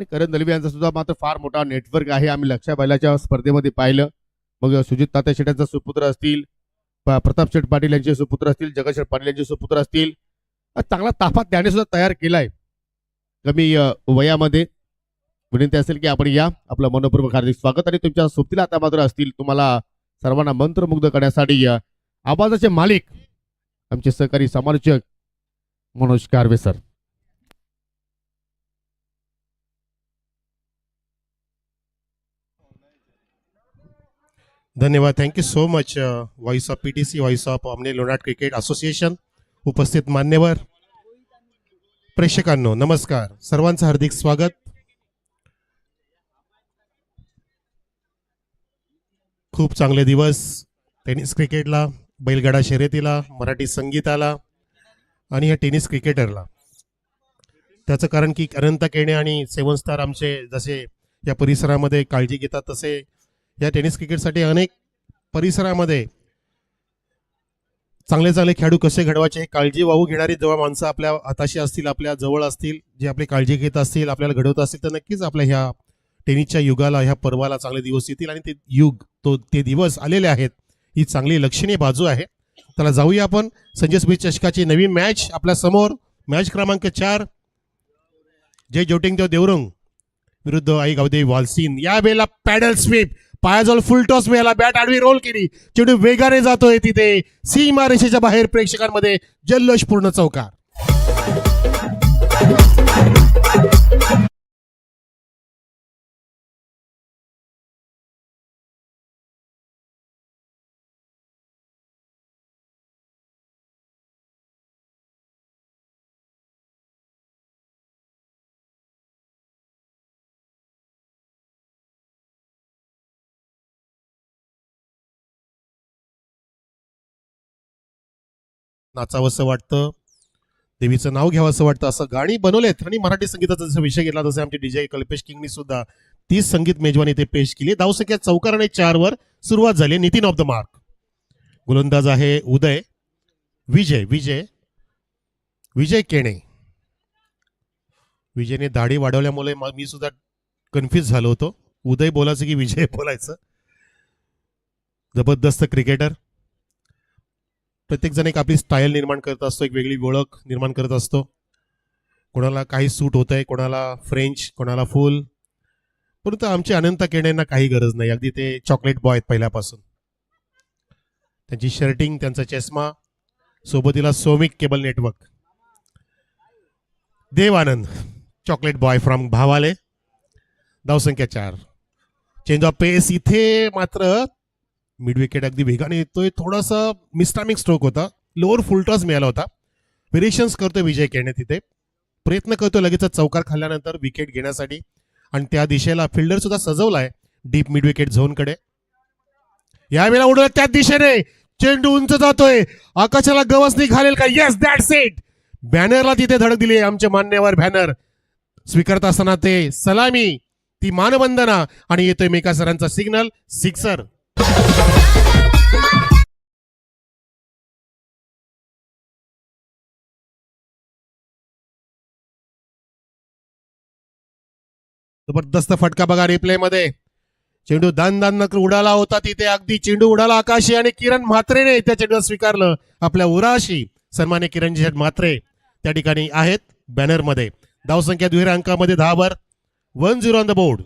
आणि करण दलवी यांचा सुद्धा मात्र फार मोठा नेटवर्क आहे. आम्ही लक्ष्या बैलाच्या स्पर्धेमध्ये पाहिलं. मग सुजित तात्या शेट्यांचा सुपुत्र असतील, प्रताप शेठ पाटील यांचे सुपुत्र असतील, जगत शेठ पाटील यांचे सुपुत्र असतील, चांगला ताफा त्याने सुद्धा तयार केलाय कमी वयामध्ये. विनंती असेल की आपण या, आपलं मनपूर्वक हार्दिक स्वागत. आणि तुमच्या सोबतीला आता मात्र असतील तुम्हाला सर्वांना मंत्रमुग्ध करण्यासाठी आवाजाचे मालिक आमचे सहकारी समालोचक मनोज कारवे सर. धन्यवाद. Thank you so much. Voice of PTC, voice of ऑमने लोणाट क्रिकेट असोसिएशन, उपस्थित मान्यवर प्रेक्षकांनो नमस्कार. सर्वांचं हार्दिक स्वागत. खूप चांगले दिवस टेनिस क्रिकेटला, बैलगाडा शर्यतीला, मराठी संगीताला आणि या टेनिस क्रिकेटरला. त्याचं कारण की अनंत केणे आणि सेवन स्टार आमचे जसे या परिसरामध्ये काळजी घेतात, तसे या टेनिस क्रिकेटसाठी अनेक परिसरामध्ये चांगले चांगले खेळाडू कसे घडवायचे काळजी वाहू घेणारी जेव्हा माणसं आपल्या हाताशी असतील, आपल्या जवळ असतील, जे आपली काळजी घेत असतील, आपल्याला घडवत असतील, तर नक्कीच आपल्या ह्या टेनिसच्या युगाला, ह्या पर्वाला चांगले दिवस येतील. आणि ते दिवस आलेले आहेत, ही चांगली लक्षणीय बाजू आहे. त्याला जाऊया आपण. संजय स्मिथ चषकाची नवीन मॅच आपल्या समोर, मॅच क्रमांक 4, जय ज्योतिंगदेव देवरंग विरुद्ध आई गावदेवी वालसीन. या वेळेला पॅडल स्वीप, पायाजवळ फुल टॉस मिळाला, बॅट आडवी रोल केली, चेंडू वेगाने जातोय तिथे सीमा रेषेच्या बाहेर. प्रेक्षकांमध्ये जल्लोषपूर्ण चौकार. नाचावंसं वाटतं, देवीचं नाव घ्यावं असं वाटतं, असं गाणी बनवलेत. आणि मराठी संगीताचा जसा विषय घेतला तसे आमचे डीजे कल्पेश किंगनी सुद्धा 30 संगीत मेजवानी ते पेश केली. धावसंख्या चौकार आणि 4 वर सुरुवात झाली. Nitin of the mark. गोलंदाज आहे उदय. विजय केणे. विजयने दाढी वाढवल्यामुळे मी सुद्धा कन्फ्युज झालो होतो, उदय बोलायचं की विजय बोलायचं. जबरदस्त क्रिकेटर. प्रत्येक जण एक आपली स्टाईल निर्माण करत असतो, एक वेगळी ओळख निर्माण करत असतो. कोणाला काही सूट होत आहे, कोणाला फ्रेंच, कोणाला फुल. परंतु आमच्या अनंत केण्यांना काही गरज नाही. अगदी ते चॉकलेट बॉय आहेत पहिल्यापासून. त्यांची शर्टिंग, त्यांचा चष्मा, सोबतीला Somik cable network. Dev Anand, chocolate boy from भावाले. धावसंख्या 4. Change of pace. इथे मात्र मिड विकेट अगदी वेगाने येतोय. थोडासा मिस्टामिक स्ट्रोक होता, लोअर फुल टॉस मिळाला होता. व्हेरिएशन्स करतोय विजय केणे, तिथे प्रयत्न करतोय लगेच चौकार खाल्ल्यानंतर विकेट घेण्यासाठी. आणि त्या दिशेला फिल्डर सुद्धा सजवलाय डीप मिड विकेट झोन कडे. यावेळेला उडवला त्याच दिशेने, चेंडू उंच जातोय, आकाशाला गवसणी घालेल का? Yes, that's it. बॅनरला तिथे धडक दिली आमचे मान्यवर. बॅनर स्वीकारत असताना ते सलामी, ती मानवंदना, आणि येतोय मेका सरांचा सिग्नल, सिक्सर. जबरदस्त फटका बघा रिप्ले मध्ये. चेंडू दान उडाला होता तिथे, अगदी चेंडू उडाला आकाशी, आणि किरण म्हात्रेने त्या चेंडू स्वीकारलं आपल्या उराशी. सन्मान्य किरणजी म्हात्रे त्या ठिकाणी आहेत बॅनर मध्ये. धावसंख्या दुहेरी अंकामध्ये 10 वर. 1-0 ऑन द बोर्ड.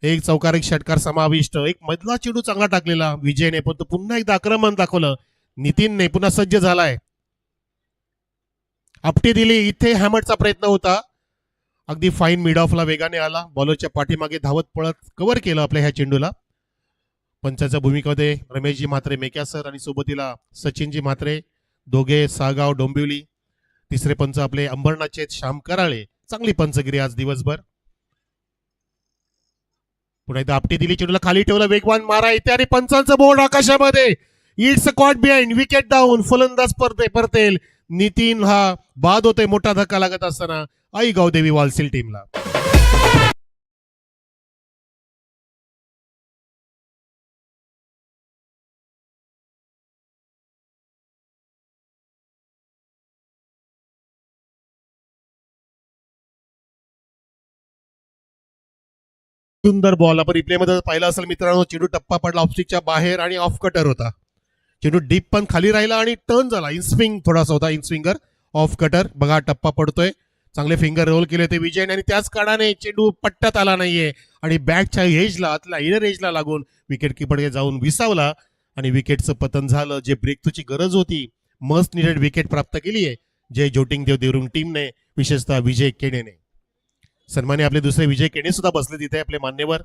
एक चौकार, एक षटकार समाविष्ट. एक मधला चेंडू चांगला टाकलेला विजयने, पण तो पुन्हा एकदा आक्रमण दाखवलं नितीनने. पुन्हा सज्ज झालाय, आपटी दिली. इथे हॅमरचा प्रयत्न होता, अगदी फाईन मिड ऑफला वेगाने आला, बॉलरच्या पाठीमागे धावत पळत कव्हर केलं आपल्या ह्या चेंडूला. पंचाच्या भूमिकेमध्ये रमेशजी म्हात्रे, मेक्या सर, आणि सोबतीला सचिनजी म्हात्रे, दोघे सागाव डोंबिवली. तिसरे पंच आपले अंबरनाथचे श्याम कराळे. चांगली पंचगिरी आज दिवसभर. पुन्हा एकदा आपटी दिली, चेंडूला खाली ठेवलं, वेगवान मारा येते, आणि पंचांचं बोर्ड आकाशामध्ये. It's a caught behind, wicket down. फलंदाज परतेल. नितीन हा बाद होतोय मोठा धक्का लागत असताना आई गावदेवी वालसील टीमला. सुंदर बॉल आपण रिप्लेमध्ये पाहिला असेल मित्रांनो. चेंडू टप्पा पडला ऑफस्टिकच्या बाहेर आणि ऑफ कटर होता. चेंडू डीप पण खाली राहिला आणि टर्न झाला. इनस्विंग थोडासा होता, इनस्विंगर ऑफ कटर. बघा टप्पा पडतोय, चांगले फिंगर रोल केले होते विजयन आणि त्याच काळाने चेंडू पट्ट्यात आला नाहीये आणि बॅटच्या एजला आतल्या इनर एजला लागून विकेट किपरकडे जाऊन विसावला आणि विकेटचं पतन झालं. जे ब्रेक थ्रूची गरज होती, मस्ट निडेड विकेट प्राप्त केली आहे जय ज्योतिंग देवरुंग टीमने, विशेषतः विजय केणेने. सन्मान्य आपले दुसरे विजय केणे सुद्धा बसले तिथे, आपले मान्यवर,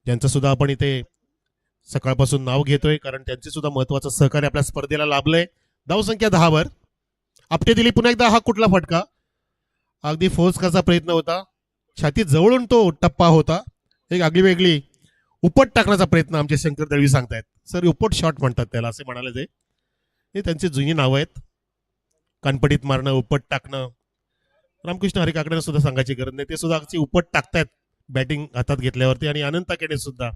ज्यांचं सुद्धा आपण इथे सकाळपासून नाव घेतोय कारण त्यांचे सुद्धा महत्वाचं सहकार्य आपल्या स्पर्धेला लाभलंय. धावसंख्या 10 वर आपटे दिली पुन्हा एकदा. हा कुठला फटका, अगदी फोर्सचा प्रयत्न होता, छाती जवळून तो टप्पा होता. एक आगळी वेगळी उपट टाकण्याचा प्रयत्न आमचे शंकर दळवी सांगतायत. सर उपट शॉट म्हणतात त्याला, असे म्हणाले ते. हे त्यांची जुनी नावं आहेत. कानपडीत मारणं, उपट टाकणं. रामकृष्ण हरी काकड्यांना सुद्धा सांगायची गरज नाही, ते सुद्धा अगदी उपट टाकतायत बॅटिंग हातात घेतल्यावरती. आणि अनंत केणे सुद्धा.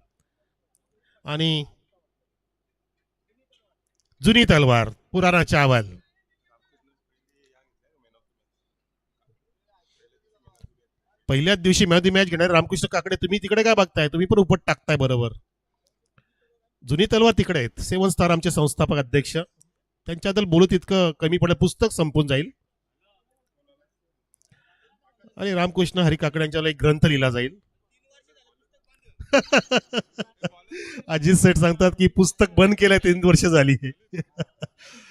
आणि जुनी तलवार, पुराणा चावल. पहिल्याच दिवशी मॅच घेणार रामकृष्ण काकडे, तुम्ही तिकडे काय बघताय, तुम्ही पण उपट टाकताय. बरोबर, जुनी तलवार तिकडे आहेत. 7 स्टार आमचे संस्थापक अध्यक्ष, त्यांच्याबद्दल बोलू तितकं कमी पडेल, पुस्तक संपून जाईल. आणि रामकृष्ण हरी काकड्यांच्या एक ग्रंथ लिहिला जाईल. अजित सेठ सांगतात की पुस्तक बंद केलंय 3 वर्ष झाली.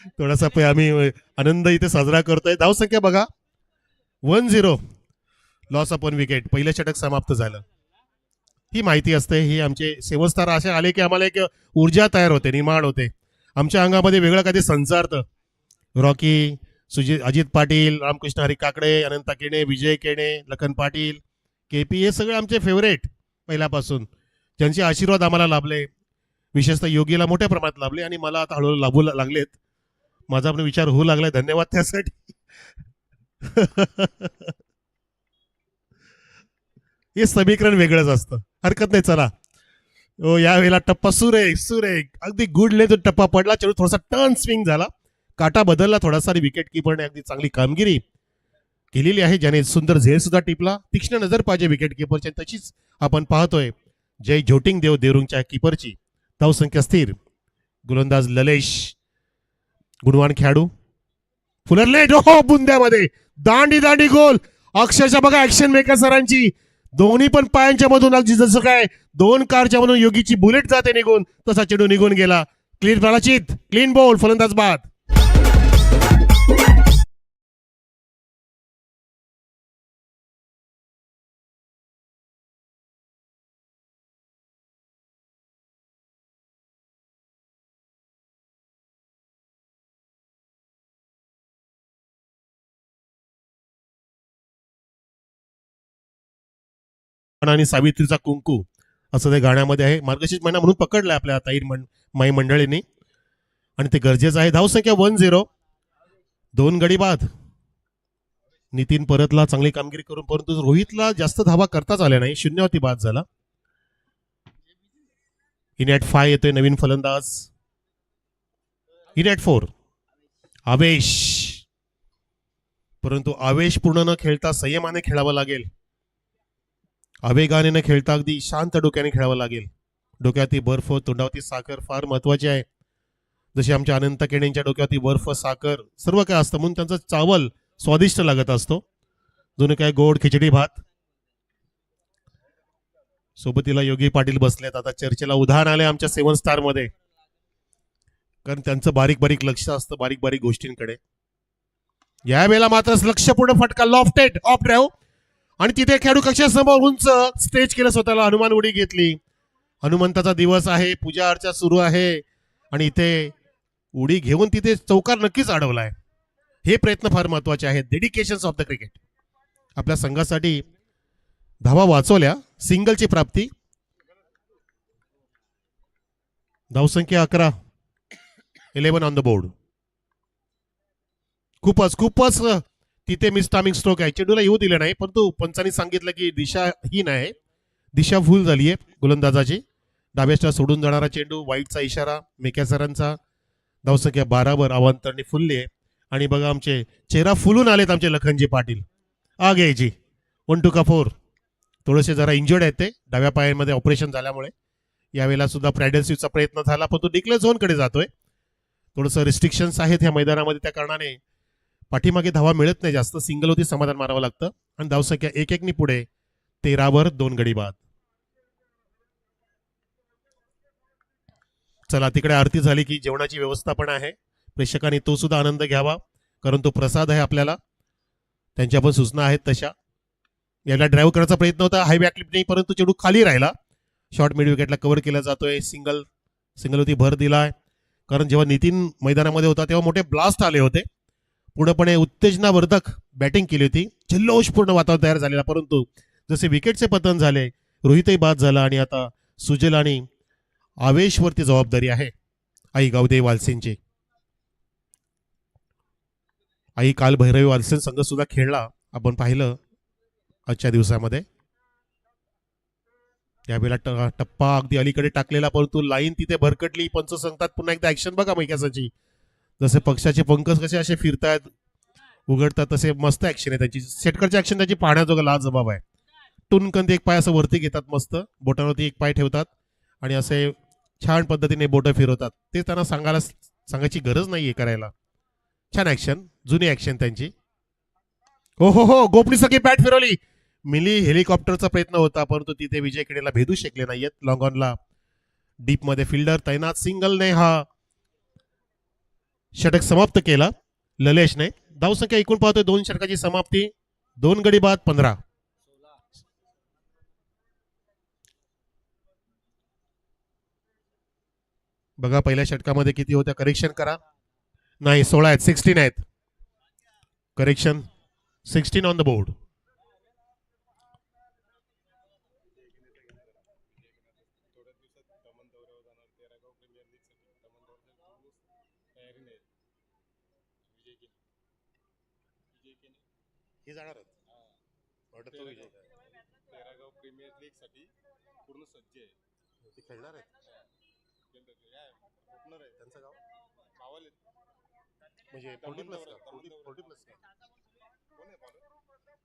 थोडासा आम्ही आनंद इथे साजरा करतोय. धावसंख्या बघा 1-0, लॉस अपॉन विकेट. पहिलं षटक समाप्त झालं. ही माहिती असते, ही आमचे 7 स्टार असे आले की आम्हाला एक ऊर्जा तयार होते, निर्माण होते आमच्या अंगामध्ये, वेगळं काही संचारतं. रॉकी, अजित पाटील, रामकृष्ण हरी काकडे, अनंत केणे, विजय केणे, लखन पाटील, केपी, हे सगळे आमचे फेवरेट पहिल्यापासून, ज्यांचे आशीर्वाद आम्हाला लाभले. विशेषतः योगीला मोठ्या प्रमाणात लाभले आणि मला आता हळूहळू लाभू लागलेत. माझा पण विचार होऊ लागलाय, धन्यवाद त्यासाठी. हे समीकरण वेगळंच असतं, हरकत नाही. चला, यावेळेला टप्पा सुरेख अगदी गुड ले जो टप्पा पडला. चेंडू थोडासा टर्न स्विंग झाला, काटा बदलला थोडासा आणि विकेट किपरने अगदी चांगली कामगिरी केलेली आहे, ज्याने सुंदर झेल सुद्धा टिपला. तीक्ष्ण नजर पाहिजे विकेट किपरची, तशीच आपण पाहतोय जय ज्योतिंग देवरुंगच्या किपरची. धावसंख्या स्थिर. गोलंदाज ललेश, गुणवान खेळाडू, फुलरले बुंद्यामध्ये दांडी गोल. अक्षरशः बघा ऍक्शन मेकर सरांची, दोन्ही पण पायांच्या मधून, अगदी जसं काय 2 कारच्या मधून योगीची बुलेट जाते निघून, तसा चेंडू निघून गेला. क्लीन प्रलाचित, क्लीन बॉल, फलंदाज बाद. आणि सावित्रीचा कुंकू असं ते गाण्यामध्ये आहे. मार्गशीर्ष महिना म्हणून पकडलाय आपल्या ताई माई मंडळींनी आणि ते गरजेचं आहे. धावसंख्या 1-0, 2 गडी बाद. नितीन परतला चांगली कामगिरी करून, परंतु रोहितला जास्त धावा करताच आल्या नाही, 0 वरती बाद झाला. इन ॲट 5 येतोय नवीन फलंदाज. इन ॲट 4 आवेश, परंतु आवेश पूर्ण न खेळता संयमाने खेळावं लागेल. आवेगाने न खेळता अगदी शांत डोक्याने खेळावं लागेल. डोक्याती बर्फ, तोंडावरती साखर फार महत्वाची आहे. जसे आमच्या अनंत केणेंच्या डोक्यावरती बर्फ, साखर सर्व काय असतं, म्हणून त्यांचं चावल स्वादिष्ट लागत असतो. जुने काय गोड खिचडी भात. सोबतीला योगी पाटील बसलेत. आता चर्चेला उदाहरण आले आमच्या 7 स्टार मध्ये, कारण त्यांचं बारीक लक्ष असतं बारीक गोष्टींकडे. यावेळेला मात्र लक्षपूर्ण फटका, लॉफ्टेड ऑफ ड्राईव्ह, आणि तिथे खेळाडू कक्षासमोर उंच स्टेज केलं स्वतःला, हनुमान उडी घेतली. हनुमंताचा दिवस आहे, पूजा अर्चा सुरू आहे आणि इथे उडी घेऊन तिथे चौकार नक्कीच अडवलाय. हे प्रयत्न फार महत्वाचे आहेत. डेडिकेशन्स ऑफ द क्रिकेट. आपल्या संघासाठी धावा वाचवल्या, सिंगलची प्राप्ती. धावसंख्या 11, 11 ऑन द बोर्ड. खूपच तिथे मिस टायमिंग स्ट्रोक आहे, चेंडूला येऊ दिले नाही, परंतु पंचांनी सांगितलं की दिशा ही नाही, दिशा भूल झाली आहे गोलंदाजाची. डाव्याच्या सोडून जाणारा चेंडू, वाईटचा इशारा मेक्या सरांचा. धावसंख्या 12 वर अवांतरणी फुलली आहे आणि बघा आमचे चेहरा फुलून आलेत आमचे लखनजी पाटील. आ घ्यायची 1-2 का 4. थोडेसे जरा इंजर्ड आहेत ते डाव्या पायामध्ये ऑपरेशन झाल्यामुळे. यावेळेला सुद्धा प्रॅडल्सिवचा प्रयत्न झाला पण तो डिक्लेअर झोनकडे जातोय. थोडंसं रिस्ट्रिक्शन्स आहेत ह्या मैदानामध्ये, त्या कारणाने पाठीमागे धावा मिळत नाही जास्त. सिंगल होती समाधान मारावं लागतं आणि धावसंख्या 1-1 पुढे. 13 2 गडी बाद. चला तिकडे आरती झाली की जेवणाची व्यवस्था पण आहे, प्रेक्षकांनी तो सुद्धा आनंद घ्यावा कारण तो प्रसाद आहे आपल्याला. त्यांच्या पण सूचना आहेत तशा. याला ड्राईव्ह करण्याचा प्रयत्न होता हाय बॅक क्लिप नाही, परंतु चेंडू खाली राहिला. शॉर्ट मिड विकेटला कव्हर केला जातोय. सिंगल होती भर दिलाय कारण जेव्हा नितीन मैदानामध्ये होता तेव्हा मोठे ब्लास्ट आले होते. पूर्णपणे उत्तेजनावर्धक बॅटिंग केली होती, जल्लोषपूर्ण वातावरण तयार झालेला. परंतु जसे विकेटचे पतन झाले, रोहितही बाद झाला आणि आता सुजल आणि आवेशवरती जबाबदारी आहे आई गावदेवी वालसेंची. आई काल भैरवी वालसेन संघ सुद्धा खेळला, आपण पाहिलं आजच्या दिवसामध्ये. यावेळेला टप्पा अगदी अलीकडे टाकलेला, परंतु लाईन तिथे भरकटली. पंच सांगतात पुन्हा एकदा ऍक्शन बघा मैकासाची. जसे पक्षाचे पंख कसे असे फिरतायत उघडतात तसे मस्त ऍक्शन आहे त्यांची. सेटकरची ऍक्शन त्याची पाहण्याजोगा लाजबाब आहे. टुनकंद एक पाय असं वरती घेतात, मस्त बोटावरती एक पाय ठेवतात आणि असे छान पद्धतीने बोटं फिरवतात. ते त्यांना सांगायची गरज नाहीये करायला. छान ऍक्शन, जुनी ऍक्शन त्यांची. हो हो हो, गोपनीसारखी बॅट फिरवली. मिली हेलिकॉप्टरचा प्रयत्न होता परंतु तिथे विजय खेडेला भेदू शकले नाहीयेत. लॉंग ऑनला डीप मध्ये फिल्डर तैनात. सिंगलने हा षटक समाप्त केला ललेशने. धावसंख्या एकूण पाहतोय 2 षटकाची समाप्ती. 2 गडी बाद 15. बघा पहिल्या षटकामध्ये किती होत्या, करेक्शन करा. नाही 16 आहेत, 16 आहेत. Correction 16 on the board. हे जाणार तेरागाव प्रीमियर लीग साठी पूर्ण सज्ज आहे. ते खेळणार आहेत. ओपनर आहे त्यांचं गाव भावाले म्हणजे 40 प्लस का? 40 प्लस का? कोण आहे फॉलो?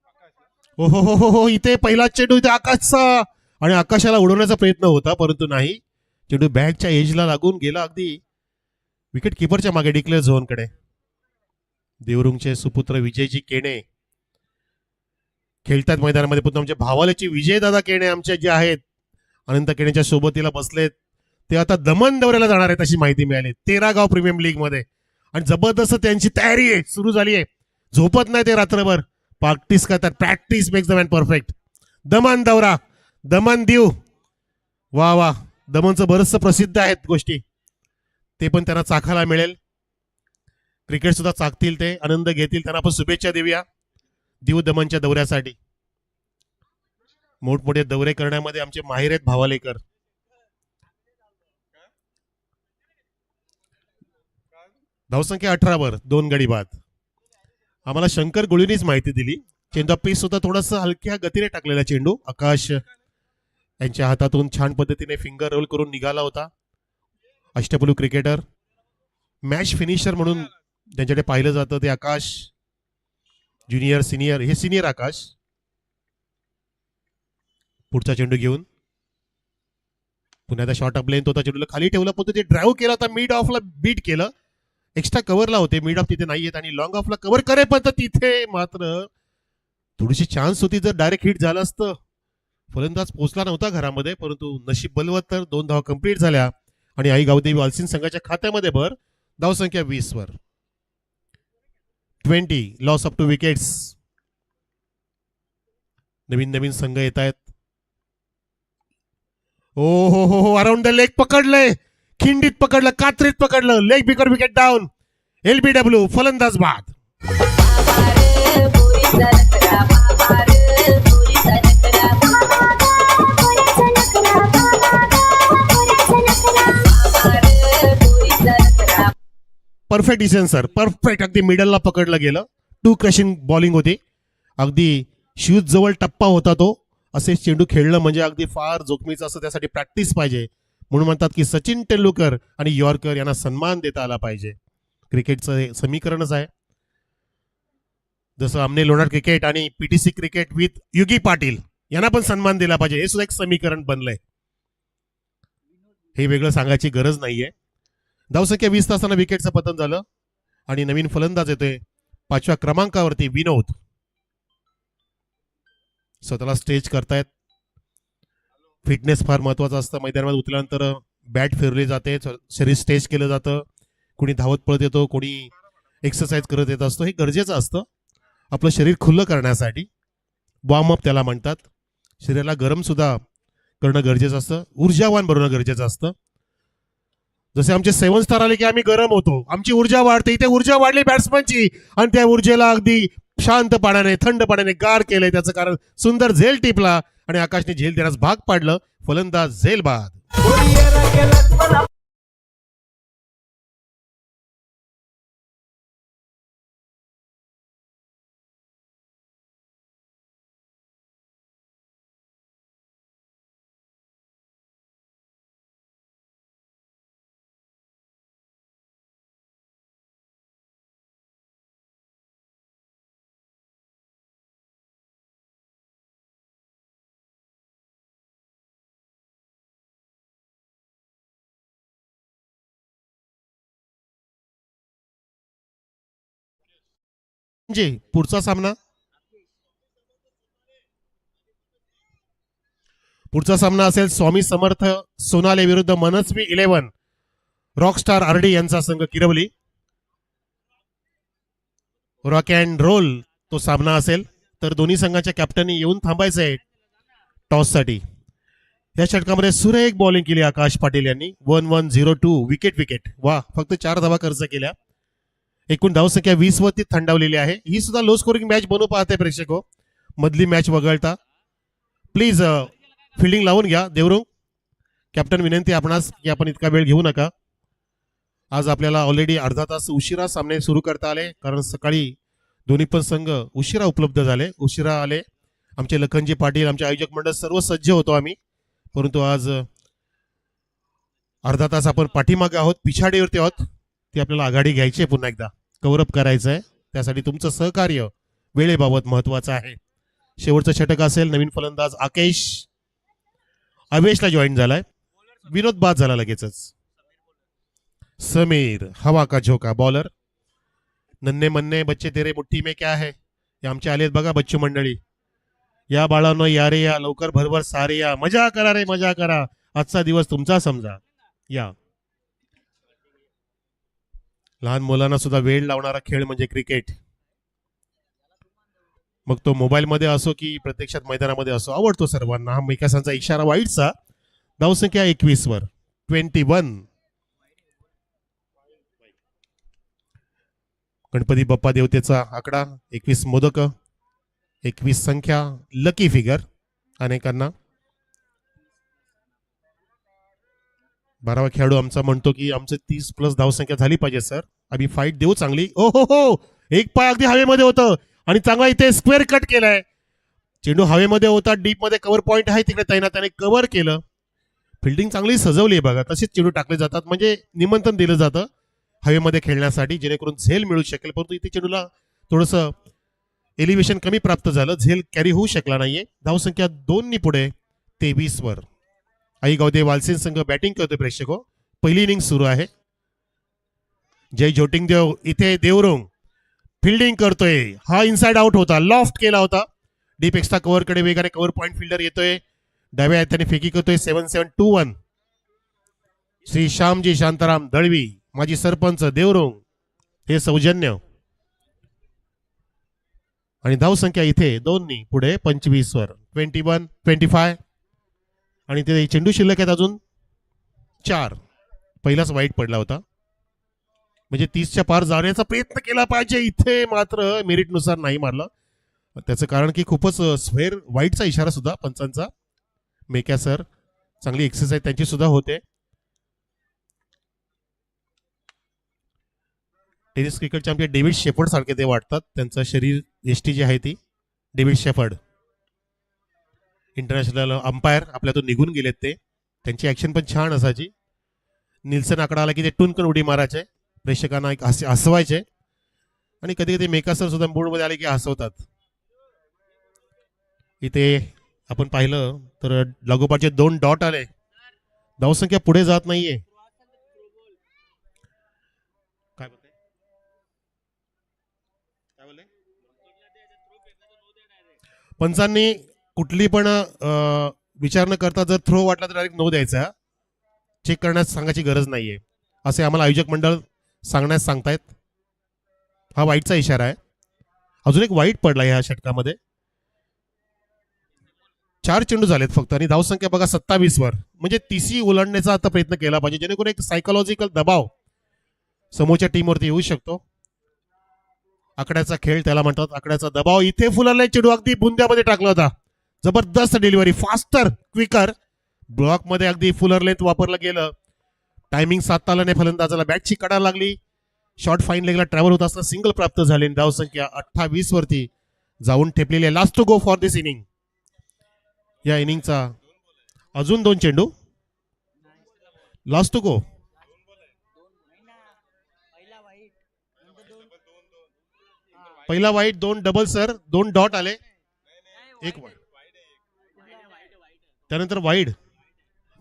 आकाश ना? हो हो हो हो हो, इथे पहिला चेंडू इथे आकाशचा आणि आकाशाला उडवण्याचा प्रयत्न होता परंतु नाही. चेंडू बॅटच्या एजला लागून गेला अगदी विकेट किपरच्या मागे डिक्लेअर झोनकडे. देवरुंगचे सुपुत्र विजयजी केणे खेळतात मैदानामध्ये. पुन्हा आमच्या भावाल्याची विजयदादा केणे आमचे जे आहेत अनंत केणेच्या सोबतीला बसलेत, ते आता दमन दौऱ्याला जाणार आहेत अशी माहिती मिळाली 13 गाव प्रीमियम लीग मध्ये. आणि जबरदस्त त्यांची तयारी आहे, सुरू झाली आहे. झोपत नाही ते रात्रभर, प्रॅक्टिस करतात. Practice makes the man perfect. Daman दौरा, दमन दीव, वा वा. दमनचं बरंचसं प्रसिद्ध आहेत गोष्टी, ते पण त्यांना चाखायला मिळेल. क्रिकेट सुद्धा चाकतील ते, आनंद घेतील. त्यांना आपण शुभेच्छा देऊया दीव दमनच्या दौऱ्यासाठी. मोठमोठे दौरे करण्यामध्ये आमचे माहिर आहेत भावालेकर. धावसंख्या 18 वर 2 गडी बाद. आम्हाला शंकर गुळीनीच माहिती दिली. चेंडू पीस होता थोडासा हलक्या गतीने टाकलेला चेंडू आकाश यांच्या हातातून छान पद्धतीने फिंगर रोल करून निघाला होता. अष्टपैलू क्रिकेटर, मॅच फिनिशर म्हणून ज्यांच्याकडे पाहिलं जातं ते आकाश. ज्युनियर सिनियर, हे सिनियर आकाश. पुढचा चेंडू घेऊन पुन्हा एकदा शॉर्ट अप लेंथ होता, चेंडूला खाली ठेवला पण ते ड्राईव्ह केला होता. मिड ऑफला बीट केलं. एक्स्ट्रा कव्हरला होते, मिड ऑफ तिथे नाहीयेत आणि लॉंग ऑफला कव्हर करेपर्यंत तिथे मात्र थोडीशी चान्स होती. जर डायरेक्ट हिट झालं असतं, फलंदाज पोहोचला नव्हता घरामध्ये, परंतु नशीब बलवत तर 2 धावा कंप्लीट झाल्या आणि आई गावदेवी वालसिंग संघाच्या खात्यामध्ये भर. धावसंख्या 20 वर 20. Loss of 2 wickets. नवीन नवीन संघ येत आहेत. ओ हो हो हो, अराउंड द लेग पकडलंय, खिंडीत पकडलं, कात्रीत पकडलं, leg before wicket down. LBW फलंदाज बाद. Perfect decision sir, perfect. अगदी मिडलला पकडलं गेलं. 2 क्रशिंग बॉलिंग होती. अगदी शूज जवळ टप्पा होता तो. असे चेंडू खेळणं म्हणजे अगदी फार जोखमीचं असं, त्यासाठी प्रॅक्टिस पाहिजे. म्हणून म्हणतात की सचिन तेंडुलकर आणि यॉर्कर यांना सन्मान देता आला पाहिजे. क्रिकेटचं हे समीकरणच आहे. जसं आमने लोणार क्रिकेट आणि PTC क्रिकेट विथ युगी पाटील यांना पण सन्मान दिला पाहिजे, हे सुद्धा एक समीकरण बनलंय. हे वेगळं सांगायची गरज नाहीये. धावसंख्या 20 तासांना विकेटचं पतन झालं आणि नवीन फलंदाज येतोय 5व्या क्रमांकावरती विनोद. स्वतःला स्टेज करतायत. फिटनेस फार महत्वाचं असतं. मैदानामध्ये उतरल्यानंतर बॅट फिरली जाते, शरीर स्टेज केलं जातं. कोणी धावत पळत येतो, कोणी एक्सरसाइज करत येत असतो. हे गरजेचं असतं आपलं शरीर खुल्लं करण्यासाठी. वॉर्मअप त्याला म्हणतात. शरीराला गरम सुद्धा करणं गरजेचं असतं, ऊर्जावान बनवणं गरजेचं असतं. जसे आमचे 7 स्टार आले की आम्ही गरम होतो, आमची ऊर्जा वाढते. इथे ऊर्जा वाढली बॅट्समनची आणि त्या ऊर्जेला अगदी शांत पाण्याने, थंड पाण्याने गार केलंय. त्याचं कारण सुंदर झेल टिपला आणि आकाशने झेल देण्यास भाग पाडलं. फलंदाज झेल बाद. म्हणजे पुढचा सामना असेल स्वामी समर्थ सोनाले विरुद्ध मनस्वी 11 रॉकस्टार आरडी यांचा संघ किरवली. रॉक अँड रोल तो सामना असेल. तर दोन्ही संघाच्या कॅप्टननी येऊन थांबायचंय टॉससाठी. या षटकामध्ये सुरेख बॉलिंग केली आकाश पाटील यांनी. 1102 विकेट. वा, फक्त 4 धावा खर्च केल्या. एकूण धावसंख्या 20 वरती थंडावलेली आहे. ही सुद्धा लो स्कोरिंग मॅच बनवू पाहते प्रेक्षक. मधली मॅच वगळता प्लीज फिल्डिंग लावून घ्या. देवरुंग कॅप्टन विनंती आपणास की आपण इतका वेळ घेऊ नका. आज आपल्याला ऑलरेडी अर्धा तास उशिरा सामने सुरू करता आले, कारण सकाळी दोन्ही पण संघ उशिरा उपलब्ध झाले, उशिरा आले. आमचे लखनजी पाटील, आमचे आयोजक मंडळ सर्व सज्ज होतो आम्ही, परंतु आज अर्धा तास आपण पाठीमागे आहोत, पिछाडीवरती आहोत. ती आपल्याला आघाडी घ्यायची आहे, पुन्हा एकदा कव्हरअप करायचं आहे. त्यासाठी तुमचं सहकार्य वेळेबाबत महत्वाचं आहे. शेवटचं षटक असेल. नवीन फलंदाज अवेशला जॉईन झालाय. विनोद बाद झाला लगेचच. समीर हवा का झोका बॉलर. नन्हे मन्ने बच्चे तेरे मुठ्ठी में क्या है. हे आमचे आलेत बघा बच्चू मंडळी. या बाळांनो या रे या, लवकर भरभर सारे या, मजा करा रे मजा करा. आजचा दिवस तुमचा समजा. या लहान मुलांना सुद्धा वेळ लावणारा खेळ म्हणजे क्रिकेट. मग तो मोबाईल मध्ये असो की प्रत्यक्षात मैदानामध्ये असो, आवडतो सर्वांना. हा मेकासांचा इशारा वाईटचा. धावसंख्या 21 वर 21. गणपती बाप्पा देवतेचा आकडा 21 मोदक, 21 संख्या, लकी फिगर अनेकांना. 12वा खेळाडू आमचा म्हणतो की आमचे 30+ धावसंख्या झाली पाहिजे सर, आम्ही फाईट देऊ चांगली. ओ हो हो, एक पाय अगदी हवेमध्ये होतं आणि चांगला इथे स्क्वेअर कट केलाय. चेंडू हवेमध्ये होता, डीप मध्ये कव्हर पॉइंट आहे तिकडे, त्याने कव्हर केलं. फिल्डिंग चांगली सजवली आहे बघा. तसेच चेंडू टाकले जातात, म्हणजे निमंत्रण दिलं जातं हवेमध्ये खेळण्यासाठी, जेणेकरून झेल मिळू शकेल. परंतु इथे चेंडूला थोडंसं एलिव्हेशन कमी प्राप्त झालं, झेल कॅरी होऊ शकला नाहीये. धावसंख्या 2 पुढे 23 वर. आई गावदे वालसेन संघ बॅटिंग करतोय प्रेक्षक. पहिली इनिंग सुरू आहे. जय ज्योतिंगदेव इथे देवरुंग फिल्डिंग करतोय. हा इनसाइड आउट होता, लॉफ्ट केला होता. डीप एक्स्ट्रा कव्हर कडे वेगाने कव्हर पॉइंट फिल्डर येतोय. डाव्या हाताने फेकी करतोय. 7-7-2-1. श्री श्यामजी शांताराम दळवी, माजी सरपंच देवरुंग, हे सौजन्य. आणि धावसंख्या इथे 2 पुढे 25 वर 21-25. आणि ते चेंडू शिल्लक आहेत अजून 4. पहिलाच वाईट पडला होता, म्हणजे 30च्या पार जाण्याचा प्रयत्न केला पाहिजे. इथे मात्र मेरिटनुसार नाही मारला. त्याचं कारण की खूपच स्क्वेअर वाईटचा इशारा सुद्धा पंचांचा. मेक्या सर चांगली एक्सरसाइज त्यांची सुद्धा होते. टेनिस क्रिकेटचे आमचे डेव्हिड शेफर्ड सारखे ते वाटतात. त्यांचं शरीर एसटी जी आहे ती. डेव्हिड शेफर्ड इंटरनॅशनल अंपायर आपल्यातून निघून गेलेत ते. त्यांची ऍक्शन पण छान असायची. निल्सन आकडा आला की ते टुनकन उडी मारायचे, प्रेक्षकांना एक हसवायचे. आणि कधी कधी मेका सर सुद्धा मूडमध्ये आले की हसवतात. इथे आपण पाहिलं तर लागोपाठचे 2 डॉट आले. धावसंख्या पुढे जात नाहीये. काय बोलते? काय बोलले? पंचांनी कुठली पण विचार न करता जर थ्रो वाटला तर डायरेक्ट नो द्यायचा. चेक करण्यास सांगायची गरज नाहीये असे आम्हाला आयोजक मंडळ सांगण्यास सांगतायत. हा वाईटचा इशारा आहे. अजून एक वाईट पडला या षटकामध्ये. 4 चेंडू झालेत फक्त आणि धावसंख्या बघा 27 वर. म्हणजे तिसी ओलांडण्याचा आता प्रयत्न केला पाहिजे जेणेकरून एक सायकोलॉजिकल दबाव समोरच्या टीमवरती येऊ शकतो. आकड्याचा खेळ त्याला म्हणतात. आकड्याचा दबाव इथे फुलरला चेंडू अगदी बुंद्यामध्ये टाकला होता. जबरदस्त डिलिव्हरी, फास्टर, क्विकर. ब्लॉक मध्ये अगदी फुलर लेंथ वापरलं गेलं. टायमिंग साधता आलं नाही फलंदाजाला. बॅटची कडा लागली. शॉर्ट फाईन लेगला ट्रॅव्हल होत असताना सिंगल प्राप्त झाले. धावसंख्या 28 वरती जाऊन ठेपलेली आहे. Last two go for this inning. या इनिंगचा अजून 2 चेंडू. Last two go. पहिला वाईट, 2 डबल सर, 2 डॉट आले, 1 वाईट. त्यानंतर वाईड.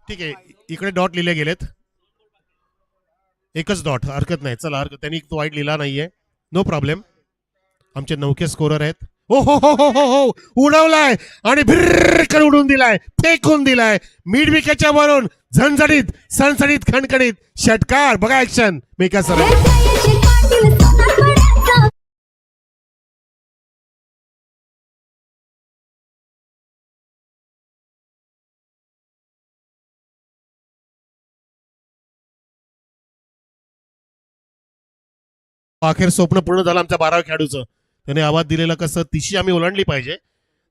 ठीक आहे, इकडे डॉट लिहिले गेलेत. एकच डॉट, हरकत नाही. चला, हरकत, त्यांनी तो वाईट लिहिला नाहीये. No problem. आमचे नौके स्कोरर आहेत. ओ हो हो हो हो हो, उडवलाय आणि भिरकन उडून दिलाय, फेकून दिलाय मिड विकेटच्या वरून. झणझणीत, सणसणीत, खणखणीत षटकार. बघा ऍक्शन मेका सर. अखेर स्वप्न पूर्ण झालं आमच्या 12व्या खेळाडूचं. त्याने आवाज दिलेला कसं तिशी आम्ही ओलांडली पाहिजे.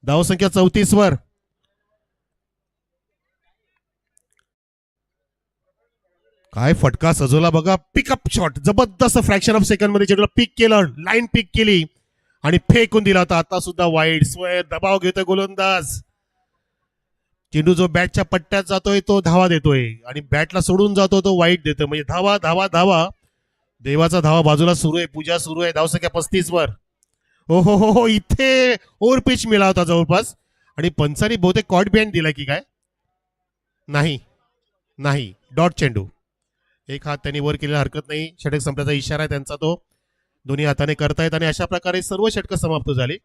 धावसंख्या 34 वर. काय फटका सजवला बघा. पिकअप शॉट, जबरदस्त फ्रॅक्शन ऑफ सेकंड मध्ये चेंडूला पिक केलं, लाईन पिक केली आणि फेकून दिला होता. आता सुद्धा वाईड. स्वय दबाव घेतोय गोलंदाज. चेंडू जो बॅटच्या पट्ट्यात जातोय तो धावा देतोय आणि बॅटला सोडून जातो तो वाईट देतोय. म्हणजे धावा धावा धावा. देवाचा धावा बाजूला सुरू आहे, पूजा सुरू आहे. धावसंख्या 35 वर. ओ हो हो हो, इथे ओव्हर पिच मिळाला होता जवळपास आणि पंचांनी बहुतेक कॉट बिहाइंड दिला की काय. नाही नाही, डॉट चेंडू. एक हात त्यांनी वर केलेला हरकत नाही. षटक संपल्याचा इशारा आहे त्यांचा तो. दोन्ही हाताने करतायत आणि अशा प्रकारे सर्व षटकं समाप्त झाली.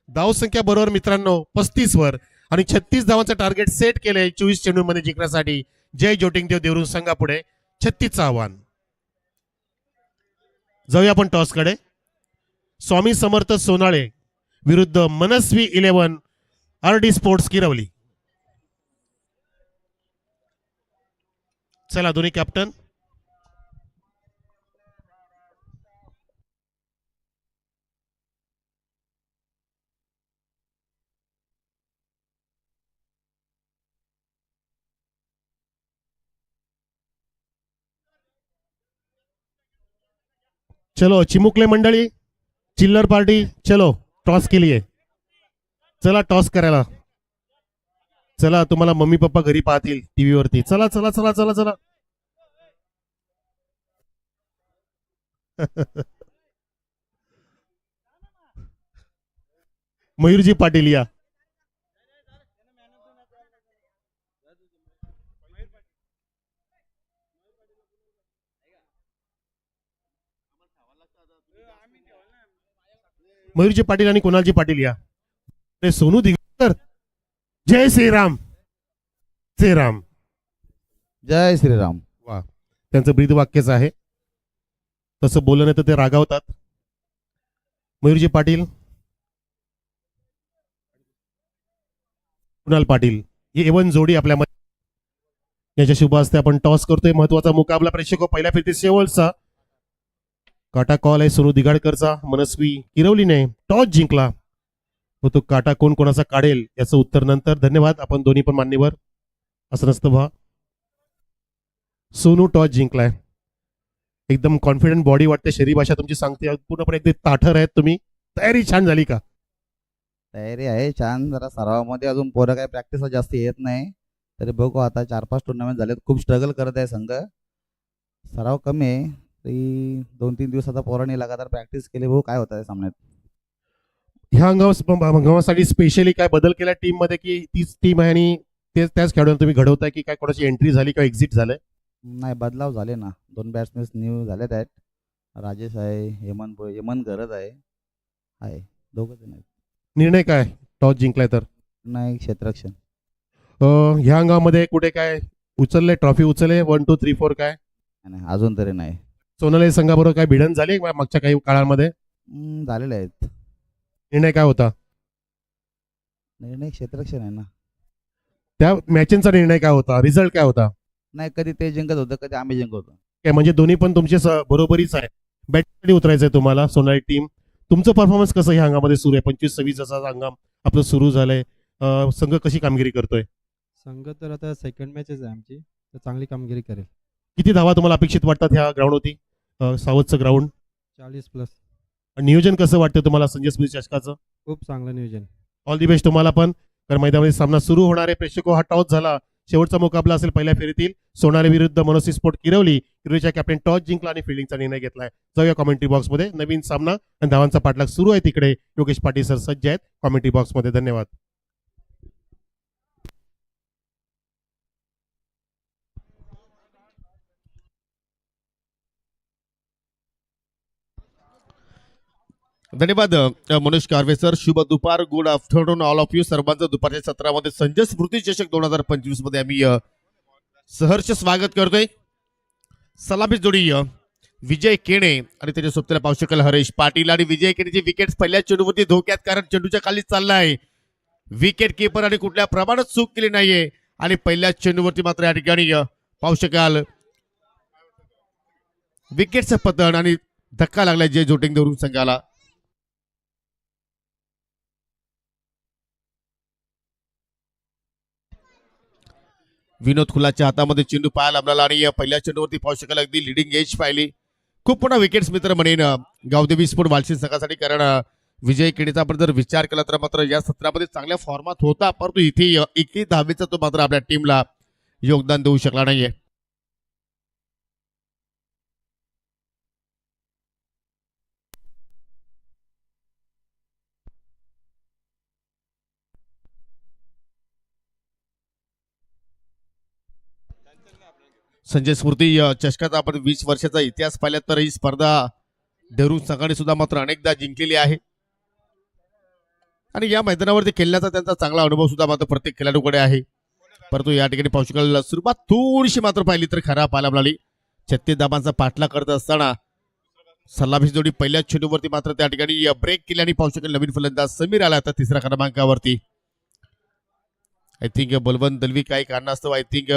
धावसंख्या बरोबर मित्रांनो 35 वर आणि 36 धावांचं टार्गेट सेट केलंय 24 चेंडूमध्ये जिंकण्यासाठी. जय ज्योतिंगदेव देवरून संघापुढे 36चं आव्हान. जाऊया आपण टॉसकडे. स्वामी समर्थ सोनाळे विरुद्ध मनस्वी 11 RD स्पोर्ट्स किरवली. चला दोन्ही कॅप्टन. चलो चिमुकले मंडळी, चिल्लर पार्टी, चलो टॉस के लिए. चला टॉस करायला. चला, तुम्हाला मम्मी पप्पा घरी पाहतील टीव्ही वरती. चला चला चला चला चला. मयूरजी पाटील या. मयूरजी पाटील आणि कुणालजी पाटील या. सोनू दिगकर. जय श्रीराम. श्रीराम. जय श्रीराम. वा, त्यांचं ब्रीद वाक्यच आहे. तसं बोललं नाही तर ते रागावतात. मयूरजी पाटील, कुणाल पाटील, ही एवन जोडी आपल्यामध्ये. याच्या शुभ हस्ते आपण टॉस करतोय. महत्वाचा मुकाबला प्रेक्षक पहिल्या फिरती शेवटचा. काटा कॉल आहे सोनू दिगाडकरचा. मनस्वी किरवलीने टॉस जिंकला. तो काटा कोण कोणाचा काढेल याचं उत्तर नंतर. धन्यवाद. आपण दोन्ही पण मान्यवर. असं नसतं व्हा. सोनू टॉस जिंकलाय. एकदम कॉन्फिडंट बॉडी वाटते. शरीर भाषा तुमची सांगते. पूर्णपणे एकदम ताठर आहेत तुम्ही. तयारी छान झाली का? तयारी आहे छान. जरा सरावामध्ये अजून पोरं काही प्रॅक्टिस जास्त येत नाही. तरी बघू आता 4-5 टुर्नामेंट झालेत. खूप स्ट्रगल करत आहे संघ. सराव कमी आहे तरी 2-3 दिवस आता पोरांनी लगातार प्रॅक्टिस केली. बघू काय होत आहे सामन्यात. ह्या हंगामासाठी स्पेशली काय बदल केला टीम मध्ये की तीच टीम आहे आणि त्याच खेळाडूंना तुम्ही घडवताय की काय कोणाची एंट्री झाली किंवा एक्झिट झालंय? नाही, बदलाव झाले ना. 2 बॅट्समॅन न्यू झालेत आहेत. राजेश आहे, हेमंत गरज आहे दोघं जण आहेत. निर्णय काय टॉस जिंकलाय तर? नाही, क्षेत्ररक्षण. ह्या हंगामामध्ये कुठे काय उचलले ट्रॉफी उचलले 1 2 3 4 काय नाही, अजून तरी नाही. सोनाली संघाबरोबर काय भिडण झाली मागच्या काही काळामध्ये? झालेले आहेत. निर्णय काय होता? निर्णय क्षेत्ररक्षण आहे ना. त्या मॅचेसचा निर्णय काय होता? रिझल्ट काय होता? नाही, कधी ते जिंकत होतं, कधी आम्ही जिंकत होतो. काय म्हणजे दोन्ही पण तुमचे बरोबरीच आहे. बॅटसाठी उतरायचंय तुम्हाला सोनाली टीम. तुमचं परफॉर्मन्स कसं ह्या हंगामध्ये सुरू आहे? 25-26 असा हंगाम आपलं सुरू झालंय. संघ कशी कामगिरी करतोय? संघ तर आता सेकंड मॅचेस आहे आमची, तर चांगली कामगिरी करेल. किती धावा तुम्हाला अपेक्षित वाटतात ह्या ग्राउंडवरती? सावधचं ग्राउंड 40+. नियोजन कसं वाटतं तुम्हाला संजय स्मृती चषकाचं? खूप चांगलं नियोजन. ऑल दी बेस्ट तुम्हाला पण. तर मैदानामध्ये सामना सुरू होणार आहे. प्रेक्षको हा टॉस झाला. शेवटचा मुकाबला असेल पहिल्या फेरीतील सोनाली विरुद्ध मनोसी स्पोर्ट किरवलीच्या कॅप्टन टॉस जिंकला आणि फिल्डिंगचा निर्णय घेतलाय. जाऊया कॉमेंट्री बॉक्समध्ये. नवीन सामना आणि धावांचा पाठलाग सुरू आहे. तिकडे योगेश पाटील सर सज्ज आहेत कॉमेंट्री बॉक्समध्ये. धन्यवाद. धन्यवाद मनोज कारवे सर. शुभ दुपार, good afternoon all of you. सर्वांचं दुपारच्या सत्रामध्ये संजय स्मृती चषक 2025 मध्ये आम्ही सहर्ष स्वागत करतोय. सलामी जोडी विजय केणे आणि त्याच्या सोबतीला पाहू शकाल हरेश पाटील. आणि विजय केणेची विकेट पहिल्या चेंडूवरती धोक्यात, कारण चेंडूच्या खाली चाललाय. विकेट किपर आणि कुठल्या प्रमाणात चूक केली नाहीये आणि पहिल्या चेंडूवरती मात्र या ठिकाणी पाहू शकाल विकेटचं पतन आणि धक्का लागलाय जय जोटिंग धरून संघाला. विनोद खुलाच्या हातामध्ये चेंडू पाहायला आपल्याला आणि पहिल्या चेंडूवरती पाहू शकाल अगदी लिडिंग एज पाहिली. खूप मोठा विकेट्स मित्र म्हणेन गावदेवी स्पोर्ट वालशिंद संघासाठी, कारण विजय केणेचा आपण जर विचार केला तर मात्र या सत्रामध्ये चांगल्या फॉर्मात होता, परंतु इथे एकही धावेचा तो मात्र आपल्या टीमला योगदान देऊ शकला नाहीये. संजय स्मृती चषकाचा आपण 20 वर्षाचा इतिहास पाहिला तर ही स्पर्धा देहरून संघाने सुद्धा मात्र अनेकदा जिंकलेली आहे आणि या मैदानावरती खेळण्याचा त्यांचा चांगला अनुभव सुद्धा मात्र प्रत्येक खेळाडूकडे आहे. परंतु या ठिकाणी पाहू शकाल सुरुवात थोडीशी मात्र पाहिली तर खराब पाहायला मिळाली. 36 धाबांचा पाठलाग करत असताना सलामी जोडी पहिल्या चेंडूवरती मात्र त्या ठिकाणी ब्रेक केली आणि पाहू शकाल नवीन फलंदाज समीर आला आता तिसऱ्या क्रमांकावरती. आय थिंक बलवंत दलवी काही कारणास्तव आय थिंक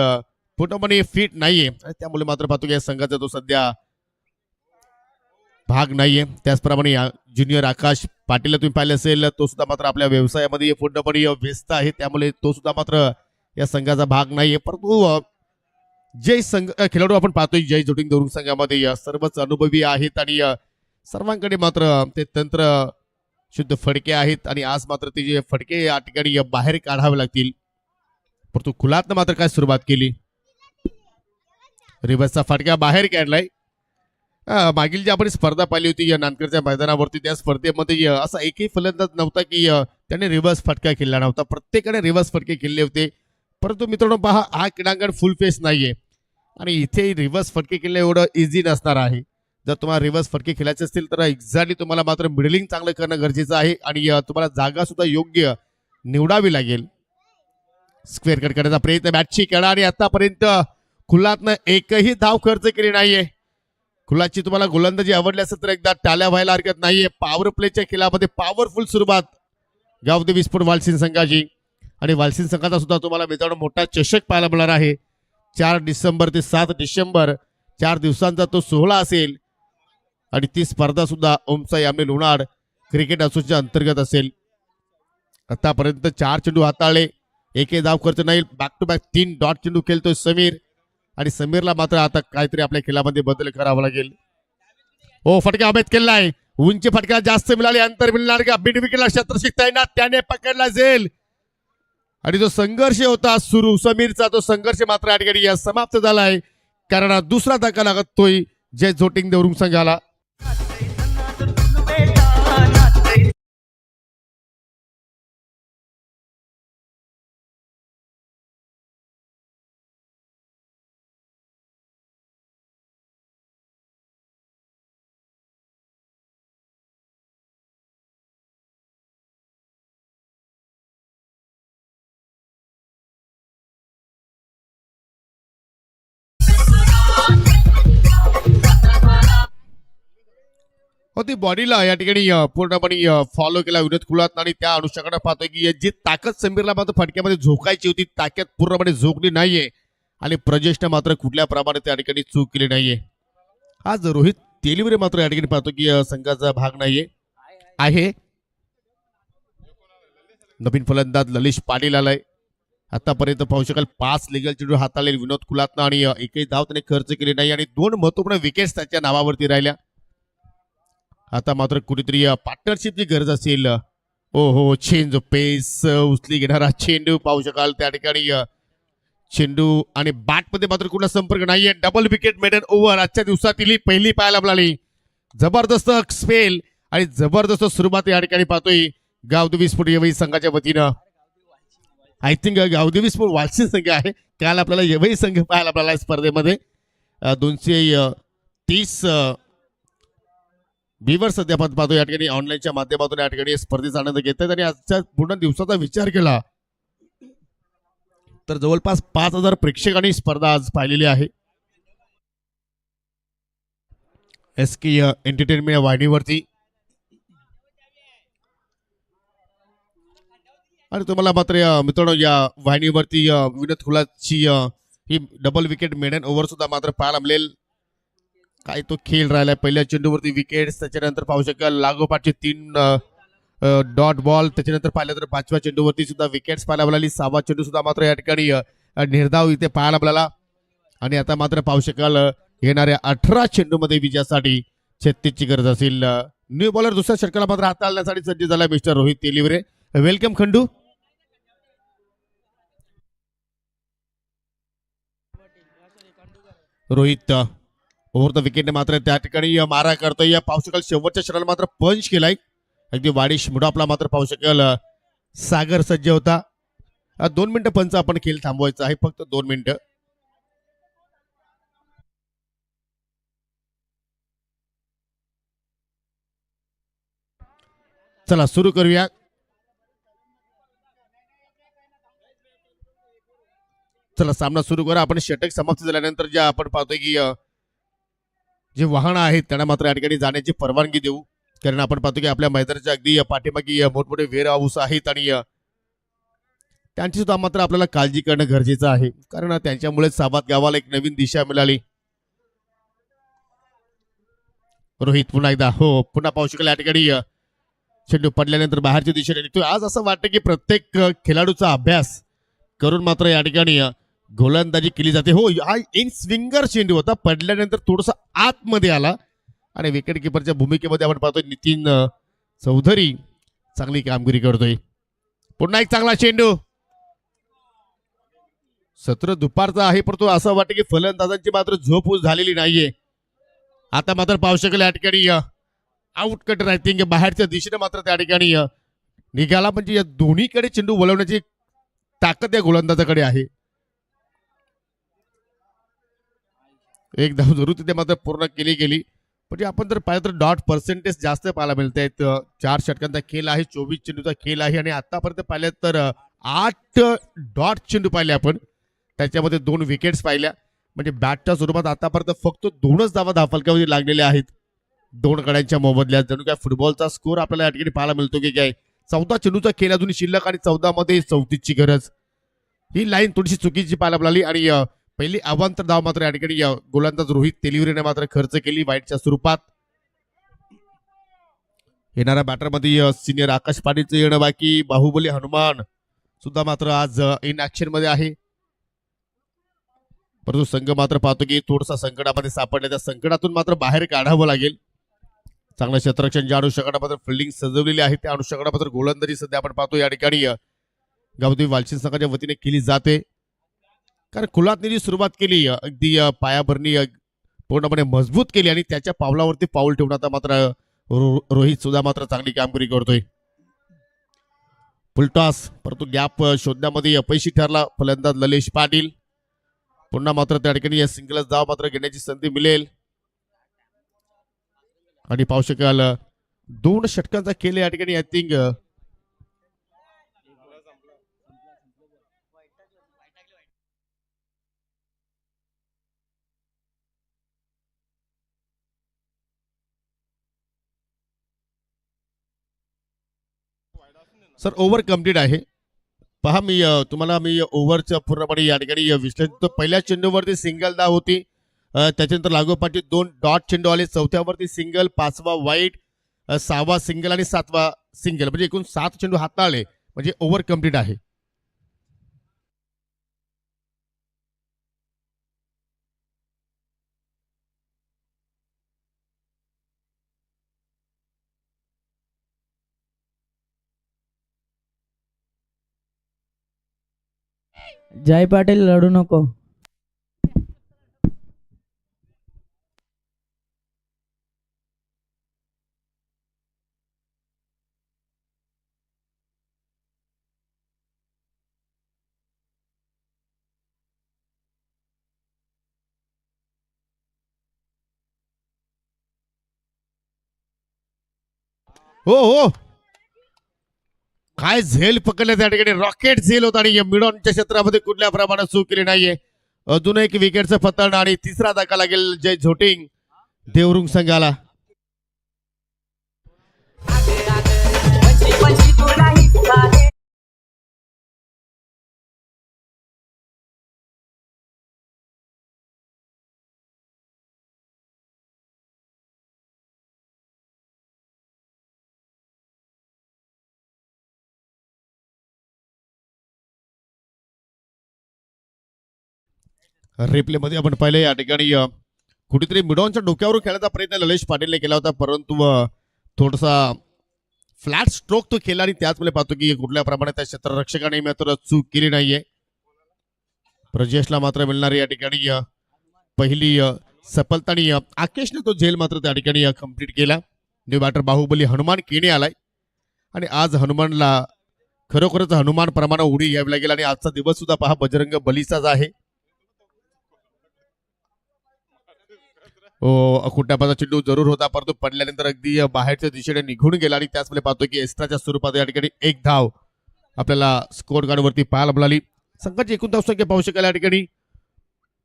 पूर्णपणे फिट नाहीये आणि त्यामुळे मात्र पाहतो की या संघाचा तो सध्या भाग नाहीये. त्याचप्रमाणे ज्युनियर आकाश पाटील तुम्ही पाहिले असेल, तो सुद्धा मात्र आपल्या व्यवसायामध्ये पूर्णपणे व्यस्त आहे, त्यामुळे तो सुद्धा मात्र या संघाचा भाग नाहीये. परंतु जे संघ खेळाडू आपण पाहतोय जय जोटिंग धरून संघामध्ये सर्वच अनुभवी आहेत आणि सर्वांकडे मात्र ते तंत्र शुद्ध फडके आहेत आणि आज मात्र ते जे फडके या ठिकाणी बाहेर काढावे लागतील. परंतु खुलातनं मात्र काय सुरुवात केली, रिव्हर्सचा फटका बाहेर काढलाय. मागील जी आपण स्पर्धा पाहिली होती या नानकरच्या मैदानावरती, त्या स्पर्धेमध्ये असा एकही फलंदाज नव्हता की त्याने रिव्हर्स फटका खेळला नव्हता. प्रत्येकाने रिव्हर्स फटके खेळले होते. परंतु मित्रांनो पहा, हा क्रीडांगण फुल फेस नाहीये आणि इथे रिव्हर्स फटके खेळणं एवढं इझी नसणार आहे. जर तुम्हाला रिव्हर्स फटके खेळायचे असतील तर एक्झॅक्टली तुम्हाला मात्र मिडलिंग चांगलं करणं गरजेचं आहे आणि तुम्हाला जागा सुद्धा योग्य निवडावी लागेल. स्क्वेअर कट करण्याचा प्रयत्न मॅचची खेळा आणि आतापर्यंत खुलातनं एकही धाव खर्च केली नाहीये. खुलाची तुम्हाला गोलंदाजी आवडली असेल तर एकदा टाळ्या व्हायला हरकत नाहीये. पॉवर प्लेच्या खेळामध्ये पॉवरफुल सुरुवात गावदेवी स्पोर्ट वालसिंद संघाची आणि वालसिंद संघाचा सुद्धा तुम्हाला मित्रांनो मोठा चषक पाहायला मिळणार आहे. 4 डिसेंबर ते 7 डिसेंबर 4 दिवसांचा तो सोहळा असेल आणि ती स्पर्धा सुद्धा ओमसाई आंबे लोणार क्रिकेट असोसिएशनच्या अंतर्गत असेल. आतापर्यंत 4 चेंडू हाताळले, एकही धाव खर्च नाही. बॅक टू बॅक 3 डॉट चेंडू खेळतोय समीर आणि समीरला मात्र आता काहीतरी आपल्या खेळामध्ये बदल करावा लागेल. हो, फटका अभेद केलाय. उंची फटका जास्त मिळाली, अंतर मिळणार का? बिन विकेटला क्षेत्ररक्षक तैनात, त्याने पकडला जाईल आणि जो संघर्ष होता सुरू समीरचा, तो संघर्ष मात्र या ठिकाणी समाप्त झालाय, कारण दुसरा धक्का लागतोय जय झोटिंग देवरुंग संघाला. वरती बॉडीला या ठिकाणी पूर्णपणे फॉलो केला विनोद कुलात आणि त्या अनुषंगाने पाहतोय की जी ताकद समीरला मात्र फटक्यामध्ये झोकायची होती ताकद पूर्णपणे झोकली नाहीये आणि प्रजेशने मात्र कुठल्या प्रमाणे त्या ठिकाणी चूक केली नाहीये. आज रोहित तेलीवरे मात्र या ठिकाणी पाहतो की संघाचा भाग नाहीये आहे. नवीन फलंदाज ललिश पाटील आलाय. आतापर्यंत पाहू शकाल 5 लिगल चेंडू हाताळले विनोद कुलातनं आणि एकही धाव त्याने खर्च केली नाही आणि 2 महत्वपूर्ण विकेट्स त्याच्या नावावरती राहिल्या. आता मात्र कुठेतरी पार्टनरशिपची गरज असेल. हो चेंज पेस उचली घेणारा चेंडू पाहू शकाल त्या ठिकाणी चेंडू आणि बॅट मध्ये मात्र कुठला संपर्क नाहीये. डबल विकेट मेडन ओव्हर आजच्या दिवसातील पहिली पाहायला मिळाली. जबरदस्त स्पेल आणि जबरदस्त सुरुवात या ठिकाणी पाहतोय गावदेवी स्फोट येवई संघाच्या वतीनं. आय थिंक गावदेवी स्फोट वालसी संघ आहे. काल आपल्याला येवई संघ पाहायला मिळाला स्पर्धेमध्ये 230 बिवर सध्या पाहतो या ठिकाणी ऑनलाईनच्या माध्यमातून या ठिकाणी स्पर्धेचा आनंद घेत आहेत आणि आजच्या पूर्ण दिवसाचा विचार केला तर जवळपास 5,000 प्रेक्षकांनी स्पर्धा आज पाहिलेली आहे. SK एंटरटेनमेंट वाहिनीवरती आणि तुम्हाला मात्र मित्रांनो या वाहिनीवरती विनोद कुलाची ही डबल विकेट मेडन ओव्हर सुद्धा मात्र पाहायला मिळेल. काय तो खेळ राहिलाय. पहिल्या चेंडूवरती विकेट्स त्याच्यानंतर पाहू शकाल लागोपाठचे 3 डॉट बॉल त्याच्यानंतर पाहिलं तर 5व्या चेंडूवरती सुद्धा विकेट्स पाहायला मिळाली. 6वा चेंडू सुद्धा मात्र या ठिकाणी निर्धाव इथे पाहायला मिळाला आणि आता मात्र पाहू शकाल येणाऱ्या 18 चेंडूमध्ये विजयासाठी 36 ची गरज असेल. न्यू बॉलर दुसऱ्या षटकाला मात्र हाताळण्यासाठी सज्ज झाला mister Rohit Telivare. Welcome Khandu. Rohit over the विकेटने मात्र त्या ठिकाणी मारा करतोय. पाहू शकाल शेवटच्या षटकाला मात्र पंच केलाय. अगदी वाडिश मुडापला मात्र पाहू शकाल सागर सज्ज होता. 2 मिनिटं पंच आपण खेळ थांबवायचा आहे फक्त 2 मिनिटं. चला सुरू करूया. चला सामना सुरू करा. आपण षटक समाप्त झाल्यानंतर ज्या आपण पाहतोय की जे वाहन आहेत त्यांना मात्र या ठिकाणी जाण्याची परवानगी देऊ. कारण आपण पाहतो की आपल्या मैदानाच्या अगदी पाठीमागे मोठमोठे वेअर हाऊस आहेत आणि त्यांची सुद्धा मात्र आपल्याला काळजी करणं गरजेचं आहे कारण त्यांच्यामुळे साबाद गावाला एक नवीन दिशा मिळाली. रोहित पुन्हा एकदा पुन्हा पाहू शकाल या ठिकाणी चेंडू पडल्यानंतर बाहेरच्या दिशेने निघतोय. आज असं वाटतं की प्रत्येक खेळाडूचा अभ्यास करून मात्र या ठिकाणी गोलंदाजी केली जाते. हा इन स्विंगर चेंडू होता. पडल्यानंतर थोडस आतमध्ये आला आणि विकेट किपरच्या भूमिकेमध्ये आपण पाहतोय नितीन चौधरी चांगली कामगिरी करतोय. पुन्हा एक चांगला चेंडू. सत्र दुपारचा आहे परंतु असं वाटतं की फलंदाजांची मात्र झोप झालेली नाहीये. आता मात्र पाहू शकेल या ठिकाणी आउट कट रायटिंग बाहेरच्या दिशेने मात्र त्या ठिकाणी निघाला. म्हणजे या दोन्हीकडे चेंडू वळवण्याची ताकद या गोलंदाजाकडे आहे. एक धाव जरूर तिथे मात्र पूर्ण केली गेली. म्हणजे आपण जर पाहिलं तर डॉट पर्सेंटेज जास्त पाहायला मिळत आहेत. 4 षटकांचा खेळ आहे 24 चेंडूचा खेळ आहे आणि आतापर्यंत पाहिलं तर 8 डॉट चेंडू पाहिले आपण त्याच्यामध्ये 2 विकेट्स पाहिल्या. म्हणजे बॅटच्या स्वरूपात आतापर्यंत फक्त 2च धावा धावफलकावरती लागलेल्या आहेत 2 गड्यांच्या मोबदल्यात. जणू काय फुटबॉलचा स्कोर आपल्याला या ठिकाणी पाहायला मिळतो की काय. 14 चेंडूचा खेळ अजून शिल्लक आणि 14 मध्ये 34 ची गरज. ही लाईन थोडीशी चुकीची पाहायला मिळाली आणि पहिली अवांतर धाव मात्र या ठिकाणी गोलंदाज रोहित तेलीवरेने मात्र खर्च केली वाईटच्या स्वरूपात. येणाऱ्या बॅटरमध्ये सिनियर आकाश पाटीलचं येणं बाकी. बाहुबली हनुमान सुद्धा मात्र आज इन ऍक्शन मध्ये आहे. परंतु संघ मात्र पाहतो की थोडासा संकटामध्ये सापडल्या. त्या संकटातून मात्र बाहेर काढावं लागेल. चांगलं क्षेत्ररक्षण ज्या अनुषंगाने मात्र फिल्डिंग सजवलेली आहे त्या अनुषंगाने मात्र गोलंदाजी सध्या आपण पाहतो या ठिकाणी गावदेवी वालशिन संघाच्या वतीने केली जाते. कारण कुलातने जी सुरुवात केली अगदी पायाभरणी पूर्णपणे मजबूत केली आणि त्याच्या पावलावरती पाऊल ठेवून आता मात्र रोहित सुद्धा मात्र चांगली कामगिरी करतोय. फुलटॉस परंतु गॅप शोधण्यामध्ये अपयशी ठरला फलंदाज ललिश पाटील. पुन्हा मात्र त्या ठिकाणी सिंगलच धाव मात्र घेण्याची संधी मिळेल आणि पाहू शकाल 2 षटकांचा खेळ या ठिकाणी I think sir over complete आहे. पहा मी तुम्हाला मी ओव्हरचं पूर्णपणे या ठिकाणी विश्लेषण करतो. पहिल्या चेंडूवरती सिंगल धाव होती. त्याच्यानंतर लागोपाठी 2 डॉट चेंडू आले. चौथ्यावरती सिंगल, 5वा वाईट, 6वा सिंगल आणि 7वा सिंगल, म्हणजे एकूण 7 चेंडू हाताळले, म्हणजे ओव्हर कम्प्लीट आहे. जय पाटील लढू नको. हो हो, काय झेल पकडले त्या ठिकाणी. रॉकेट झेल होता आणि मिडॉनच्या क्षेत्रामध्ये कुठल्या प्रमाणात चूक केली नाहीये. अजून एक विकेटचं पतन आणि तिसरा धक्का लागेल जय झोटिंग देवरुंग संघाला. रिप्ले मध्ये आपण पाहिलं या ठिकाणी कुठेतरी मिडॉनच्या डोक्यावर खेळण्याचा प्रयत्न ललेश पाटीलने केला होता, परंतु थोडासा फ्लॅट स्ट्रोक तो केला आणि त्याच वेळेला पाहतो की कुठल्या प्रमाणात त्या क्षेत्ररक्षकाने मात्र चूक केली नाहीये. प्रजेशला मात्र मिळणार या ठिकाणी पहिली सफलता आणि आकेशने तो झेल मात्र त्या ठिकाणी कंप्लीट केला. न्यू बॅटर बाहुबली हनुमान केने आलाय आणि आज हनुमानला खरोखरच हनुमान प्रमाणे उडी घ्यावी लागेल. आणि आजचा दिवस सुद्धा पहा बजरंग बलीचाच आहे. कुठल्यापाचा चेंडू जरूर होता, परंतु पडल्यानंतर अगदी बाहेरच्या दिशेने निघून गेला आणि त्याच वेळेला पाहतोय की एक्स्ट्राच्या स्वरूपात या ठिकाणी एक धाव आपल्याला स्कोर कार्ड वरती पाहायला मिळाली. संघाची एकूण धावसंख्या पाहू शकाल या ठिकाणी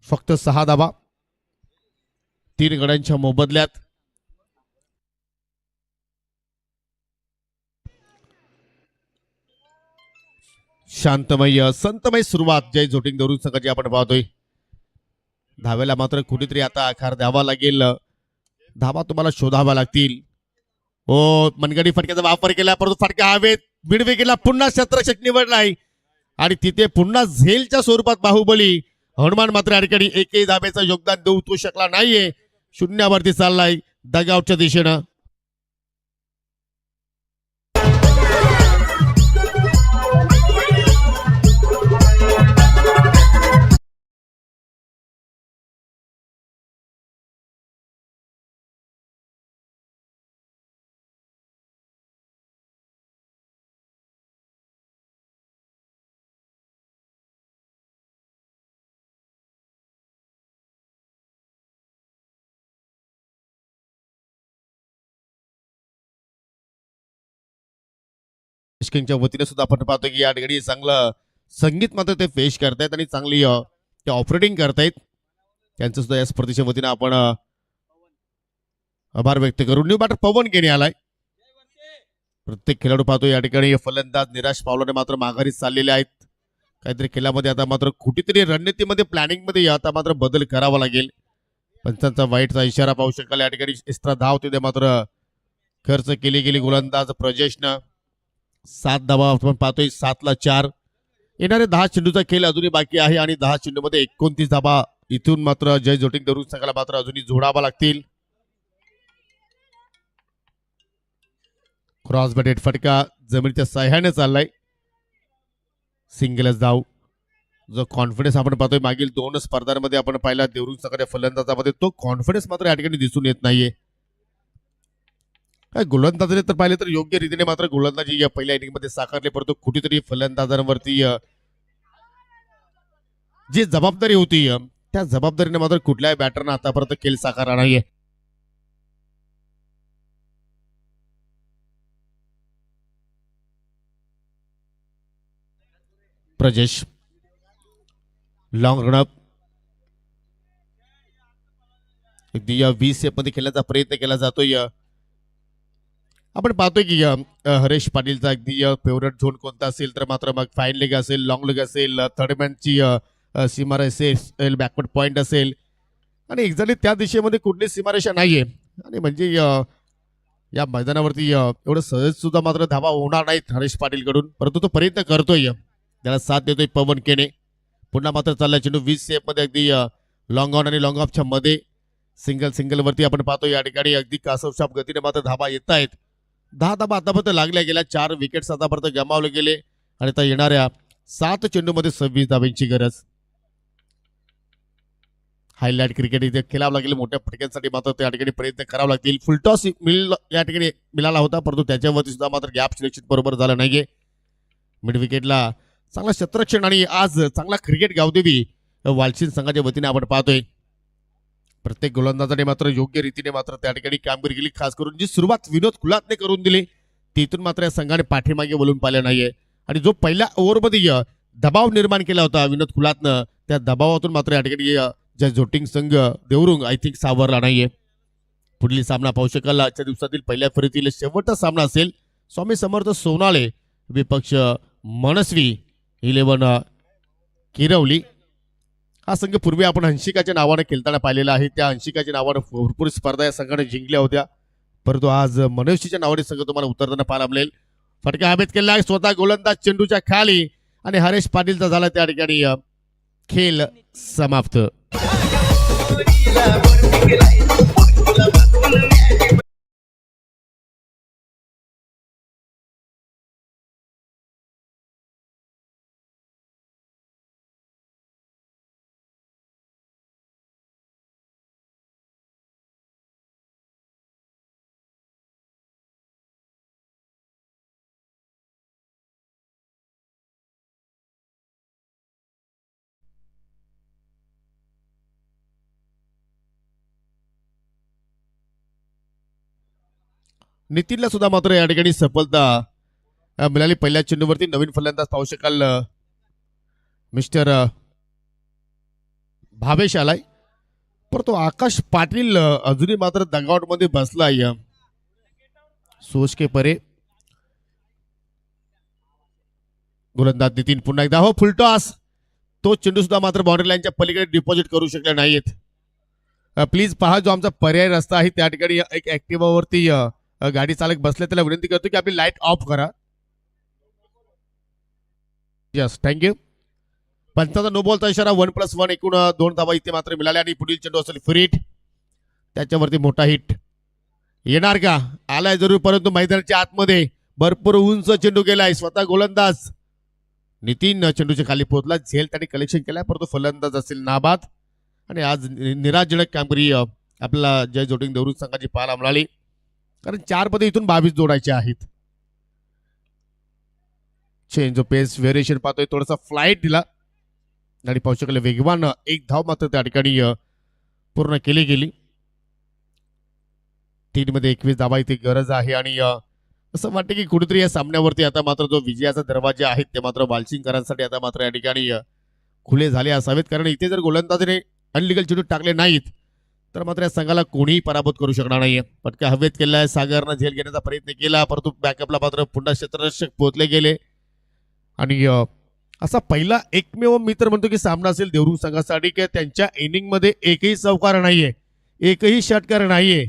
फक्त 6 धावा 3 गड्यांच्या मोबदल्यात. शांतमय संतमय सुरुवात जय झोटिंग देवरुंग संघाची आपण पाहतोय. धावेला मात्र कुठेतरी आता आकार द्यावा लागेल. धावा तुम्हाला शोधाव्या लागतील. मनगडी फटक्याचा वापर केला, परंतु फटका हवेत मिडविकेटला पुन्हा क्षेत्ररक्षक निवडलाय आणि तिथे पुन्हा झेलच्या स्वरूपात बाहुबली हनुमान मात्र या ठिकाणी एकही धाब्याचं योगदान देऊ तो शकला नाहीये. शून्यावरती चाललाय डगआउटच्या दिशेनं. किंगच्या वतीने सुद्धा आपण पाहतो की या ठिकाणी चांगलं संगीत मात्र ते पेश करतायत आणि चांगली ते ऑपरेटिंग करतायत. त्यांचं सुद्धा या स्पर्धेच्या वतीने आपण आभार व्यक्त करू. न्यू बॅटर पवन केने आलाय. प्रत्येक खेळाडू पाहतो या ठिकाणी फलंदाज निराश पावलाने मात्र माघारी चाललेले आहेत. काहीतरी खेळामध्ये आता मात्र कुठेतरी रणनीतीमध्ये प्लॅनिंग मध्ये आता मात्र बदल करावा लागेल. पंचांचा वाईटचा इशारा पाहू शकाल या ठिकाणी. एक्स्ट्रा धाव तिथे मात्र खर्च केली गेली गोलंदाज प्रजेशनं. 7 धावा आपण पाहतोय 7ला 4. येणारे 10 चेंडूचा खेळ अजूनही बाकी आहे आणि 10 चेंडूमध्ये 29 धावा इथून मात्र जय झोटिंग देवरुंग संघाला मात्र अजूनही जोडावा लागतील. क्रॉस बॅटेड फटका जमिनीच्या सहाय्याने चाललाय. सिंगलच धाव. जो कॉन्फिडन्स आपण पाहतोय मागील 2 स्पर्धांमध्ये आपण पाहिला देवरुंग संघाच्या फलंदाजामध्ये, तो कॉन्फिडन्स मात्र या ठिकाणी दिसून येत नाहीये. गोलंदाजाने तर पाहिले तर योग्य रीतीने मात्र गोलंदाजी या पहिल्या इनिंग मध्ये साकारले, परंतु कुठेतरी फलंदाजांवरती जी जबाबदारी होती त्या जबाबदारीने मात्र कुठल्याही बॅटरनं आतापर्यंत खेळ साकारला नाहीये. प्रजेश लॉंग रनअप अगदी 20 मध्ये खेळण्याचा प्रयत्न केला जातोय. आपण पाहतोय की हरेश पाटीलचा अगदी फेवरेट झोन कोणता असेल तर मात्र मग फाईन लेग असेल, लॉंग लेग असेल, थर्ड मॅनची सीमारेषा असेल, बॅकवर्ड पॉईंट असेल आणि एक्झॅक्टली त्या दिशेमध्ये कुठली सीमारेषा नाहीये आणि म्हणजे या मैदानावरती एवढं सहज सुद्धा मात्र धावा होणार नाहीत हरेश पाटीलकडून, परंतु तो प्रयत्न करतोय, त्याला साथ देतोय पवन केने. पुन्हा मात्र चालला चेंडू 20 मध्ये अगदी लॉंग ऑन आणि लॉंग ऑफच्या मध्ये सिंगल वरती आपण पाहतो या ठिकाणी अगदी कासवशाप गतीने मात्र धावा येत आहेत. 10 धाबा आतापर्यंत लागल्या गेल्या, 4 विकेट्स आतापर्यंत गमावले गेले आणि आता येणाऱ्या 7 चेंडूमध्ये 26 धाब्यांची गरज. हायलाइट क्रिकेट इथे खेळावं लागेल, मोठ्या फटक्यांसाठी मात्र त्या ठिकाणी प्रयत्न करावे लागतील. फुलटॉस या ठिकाणी मिळाला होता, परंतु त्याच्यावरती सुद्धा मात्र गॅप सिलेक्शन बरोबर झालं नाहीये. मिड विकेटला चांगला क्षेत्ररक्षण आणि आज चांगला क्रिकेट गावदेवी वालशीन संघाच्या वतीने आपण पाहतोय. प्रत्येक गोलंदाजाने मात्र योग्य रीतीने मात्र त्या ठिकाणी कामगिरी केली. खास करून जी सुरुवात विनोद कुलातने करून दिली तिथून मात्र या संघाने पाठीमागे वळून पाहिलं नाहीये आणि जो पहिल्या ओव्हरमध्ये दबाव निर्माण केला होता विनोद कुलातनं, त्या दबावातून मात्र या ठिकाणी ज्या जोटिंग संघ देवरुंग आय थिंक सावरला नाहीये. पुढील सामना पाहू शकाल, आजच्या दिवसातील पहिल्या फेरीतील शेवटचा सामना असेल. स्वामी समर्थ सोनाळे विपक्ष मनस्वी 11 किरवली. हा संघ पूर्वी आपण हंशिकाच्या नावाने खेळताना पाहिलेला आहे. त्या हंशिकाच्या नावाने भरपूर स्पर्धा या संघाने जिंकल्या होत्या, परंतु आज मनस्वीच्या नावाने संघ तुम्हाला उतरताना पाहायला मिळेल. फटका हवेत केला, स्वतः गोलंदाज चेंडूच्या खाली आणि हरेश पाटीलचा झाला त्या ठिकाणी खेळ समाप्त. नितीनला सुद्धा मात्र या ठिकाणी सफलता मिळाली. पहिल्या चेंडूवरती नवीन फलंदाज पाहू शकाल मिस्टर भावेश आलाय, परंतु आकाश पाटील अजूनही मात्र दगावट मध्ये बसलाय. सोशके परे गोलंदाज नितीन पुन्हा एकदा हो फुलटॉस. तो चेंडू सुद्धा मात्र बाउंड्री लाईनच्या पलीकडे डिपॉझिट करू शकले नाहीत. प्लीज पहा, जो आमचा पर्याय रस्ता आहे त्या ठिकाणी एक ऍक्टिव्हावरती गाडी चालक बसले, त्याला विनंती करतो की आपली लाईट ऑफ करा. Yes, thank you. पंचाचा नो बॉलचा इशारा. 1+1 एकूण 2 धावा इथे मात्र मिळाल्या आणि पुढील चेंडू असेल फ्रीट, त्याच्यावरती मोठा हिट येणार का? आलाय जरूर, परंतु मैदानाच्या आतमध्ये भरपूर उंच चेंडू गेलाय. स्वतः गोलंदाज नितीन चेंडूच्या खाली पोहोचला, झेल त्याने कलेक्शन केलाय, परंतु फलंदाज असेल नाबाद. आणि आज निराशजनक कामगिरी आपल्याला जय जोटिंग देवरुंग संघाची पाहायला मिळाली, कारण 4 पदे इथून 22 जोडायचे आहेत. चेंज ऑफ पेस व्हेरिएशन पाहतोय, थोडासा फ्लाईट दिला आणि पाहू शकले वेगवान एक धाव मात्र त्या ठिकाणी पूर्ण केली गेली. 3 मध्ये 21 धावा इथे गरज आहे आणि असं वाटतं की कुठेतरी या सामन्यावरती आता मात्र जो विजयाचा दरवाजे आहेत ते मात्र वालशिंगकरांसाठी आता मात्र या ठिकाणी खुले झाले असावेत, कारण इथे जर गोलंदाजाने अनलिगल चेंडू टाकले नाहीत तर मात्र या संघाला कोणीही पराभूत करू शकणार नाहीये. पटका हवेत केलाय, सागरनं झेल घेण्याचा प्रयत्न केला, परंतु बॅकअपला मात्र पुन्हा क्षेत्ररक्षक पोहोचले गेले आणि असा पहिला एकमेव मी तर म्हणतो की सामना असेल देवरुंग संघासाठी की त्यांच्या इनिंग मध्ये एकही चौकार नाहीये, एकही षटकार नाहीये.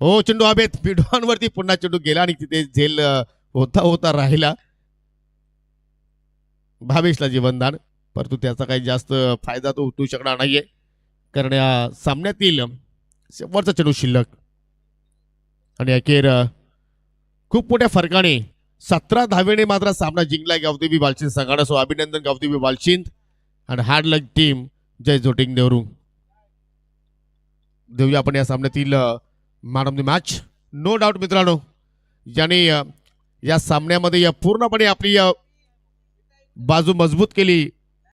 हो, चेंडू हवेत पिडवांवरती पुन्हा चेंडू गेला आणि तिथे झेल होता राहिला भावेशला जीवनदान, परंतु त्याचा काही जास्त फायदा तो उठू शकणार नाहीये, कारण या सामन्यातील शेवटचा चेंडू शिल्लक आणि अखेर खूप मोठ्या फरकाने 17 धावेने मात्र सामना जिंकला गावदेवी वालशिंद संघाने. सो अभिनंदन गावदेवी वालशिंद आणि हार्ड लक टीम जय जोटिंग देवरुंग. देऊया आपण या सामन्यातील man of the match. No doubt मित्रांनो, ज्याने या सामन्यामध्ये पूर्णपणे आपली बाजू मजबूत केली